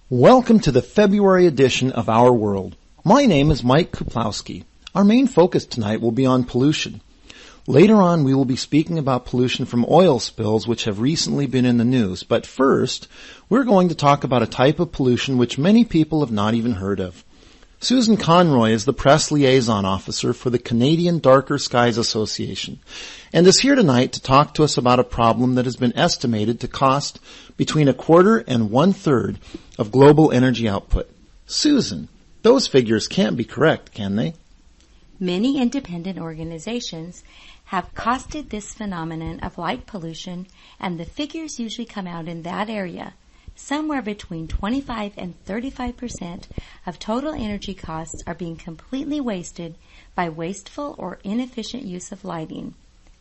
Welcome to the February edition of Our World. My name is Mike Kuplowski. Our main focus tonight will be on pollution. Later on, we will be speaking about pollution from oil spills which have recently been in the news. But first, we're going to talk about a type of pollution which many people have not even heard of. Susan Conroy is the press liaison officer for the Canadian Darker Skies Association and is here tonight to talk to us about a problem that has been estimated to cost between 1/4 and 1/3 of global energy output. Susan, those figures can't be correct, can they? Many independent organizations have costed this phenomenon of light pollution, and the figures usually come out in that area. Somewhere between 25 and 35% of total energy costs are being completely wasted by wasteful or inefficient use of lighting,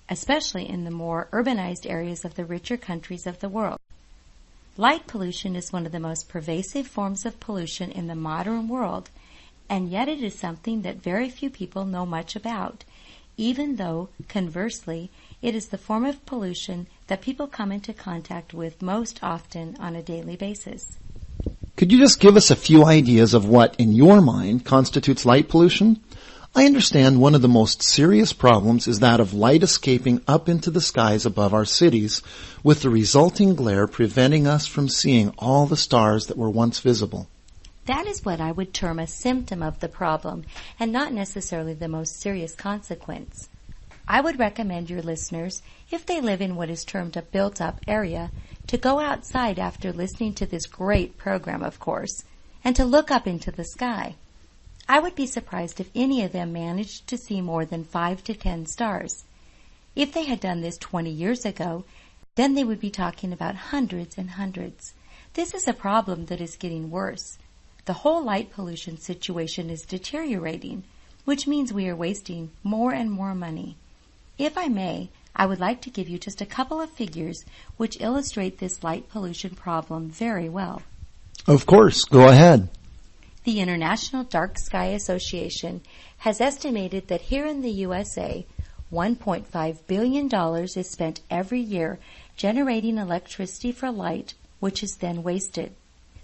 especially in the more urbanized areas of the richer countries of the world. Light pollution is one of the most pervasive forms of pollution in the modern world, and yet it is something that very few people know much about, even though, conversely, it is the form of pollution that people come into contact with most often on a daily basis. Could you just give us a few ideas of what, in your mind, constitutes light pollution? I understand one of the most serious problems is that of light escaping up into the skies above our cities, with the resulting glare preventing us from seeing all the stars that were once visible. That is what I would term a symptom of the problem, and not necessarily the most serious consequence. I would recommend your listeners, if they live in what is termed a built-up area, to go outside after listening to this great program, of course, and to look up into the sky. I would be surprised if any of them managed to see more than 5 to 10 stars. If they had done this 20 years ago, then they would be talking about hundreds and hundreds. This is a problem that is getting worse. The whole light pollution situation is deteriorating, which means we are wasting more and more money. If I may, I would like to give you just a couple of figures which illustrate this light pollution problem very well. Of course, go ahead. The International Dark Sky Association has estimated that here in the USA, $1.5 billion is spent every year generating electricity for light, which is then wasted.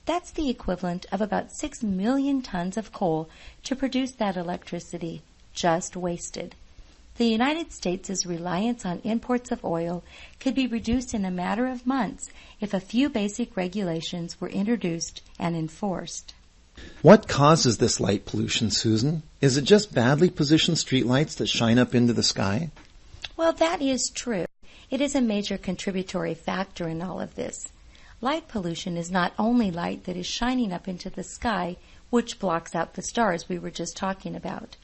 That's the equivalent of about 6 million tons of coal to produce that electricity, just wasted. The United States' reliance on imports of oil could be reduced in a matter of months if a few basic regulations were introduced and enforced. What causes this light pollution, Susan? Is it just badly positioned streetlights that shine up into the sky? Well, that is true. It is a major contributory factor in all of this. Light pollution is not only light that is shining up into the sky, which blocks out the stars we were just talking about.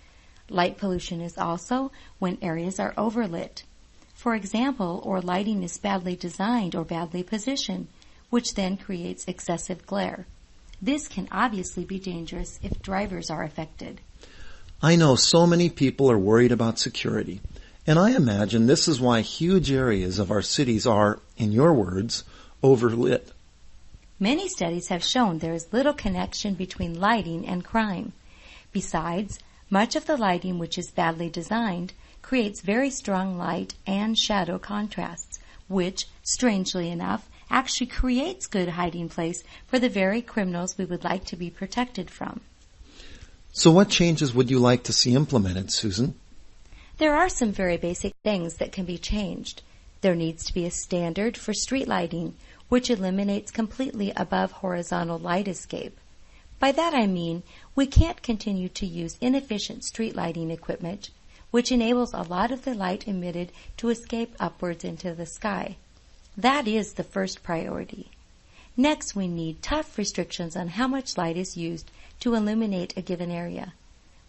Light pollution is also when areas are overlit. For example, or lighting is badly designed or badly positioned, which then creates excessive glare. This can obviously be dangerous if drivers are affected. I know so many people are worried about security, and I imagine this is why huge areas of our cities are, in your words, overlit. Many studies have shown there is little connection between lighting and crime. Besides, much of the lighting which is badly designed creates very strong light and shadow contrasts, which, strangely enough, actually creates good hiding place for the very criminals we would like to be protected from. So what changes would you like to see implemented, Susan? There are some very basic things that can be changed. There needs to be a standard for street lighting, which eliminates completely above horizontal light escape. By that I mean we can't continue to use inefficient street lighting equipment, which enables a lot of the light emitted to escape upwards into the sky. That is the first priority. Next, we need tough restrictions on how much light is used to illuminate a given area.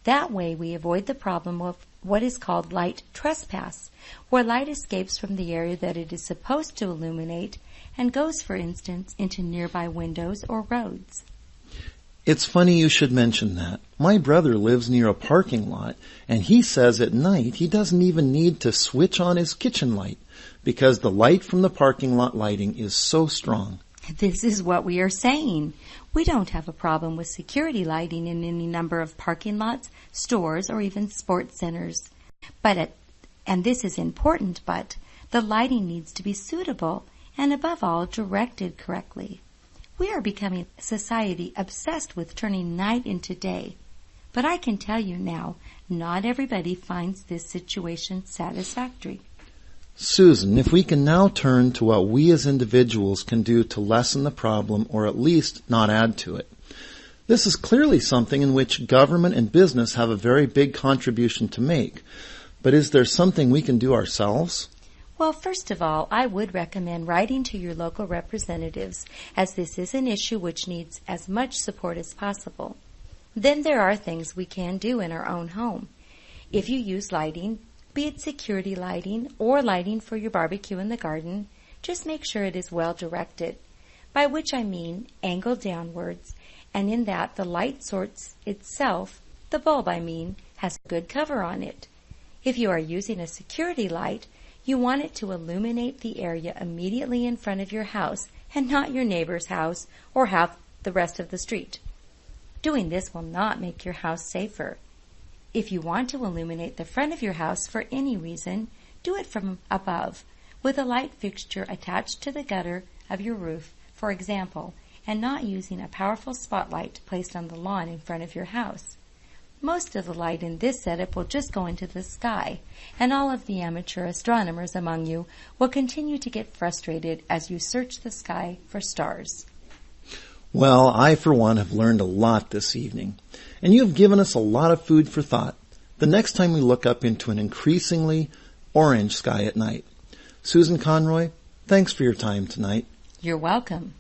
That way we avoid the problem of what is called light trespass, where light escapes from the area that it is supposed to illuminate and goes, for instance, into nearby windows or roads. It's funny you should mention that. My brother lives near a parking lot, and he says at night he doesn't even need to switch on his kitchen light because the light from the parking lot lighting is so strong. This is what we are saying. We don't have a problem with security lighting in any number of parking lots, stores, or even sports centers. And this is important, but the lighting needs to be suitable and, above all, directed correctly. We are becoming a society obsessed with turning night into day. But I can tell you now, not everybody finds this situation satisfactory. Susan, if we can now turn to what we as individuals can do to lessen the problem or at least not add to it. This is clearly something in which government and business have a very big contribution to make. But is there something we can do ourselves? Well, first of all, I would recommend writing to your local representatives, as this is an issue which needs as much support as possible. Then there are things we can do in our own home. If you use lighting, be it security lighting or lighting for your barbecue in the garden, just make sure it is well directed, by which I mean angled downwards, and in that the light source itself, the bulb I mean, has a good cover on it. If you are using a security light, you want it to illuminate the area immediately in front of your house and not your neighbor's house or half the rest of the street. Doing this will not make your house safer. If you want to illuminate the front of your house for any reason, do it from above, with a light fixture attached to the gutter of your roof, for example, and not using a powerful spotlight placed on the lawn in front of your house. Most of the light in this setup will just go into the sky, and all of the amateur astronomers among you will continue to get frustrated as you search the sky for stars. Well, I for one have learned a lot this evening, and you have given us a lot of food for thought the next time we look up into an increasingly orange sky at night. Susan Conroy, thanks for your time tonight. You're welcome.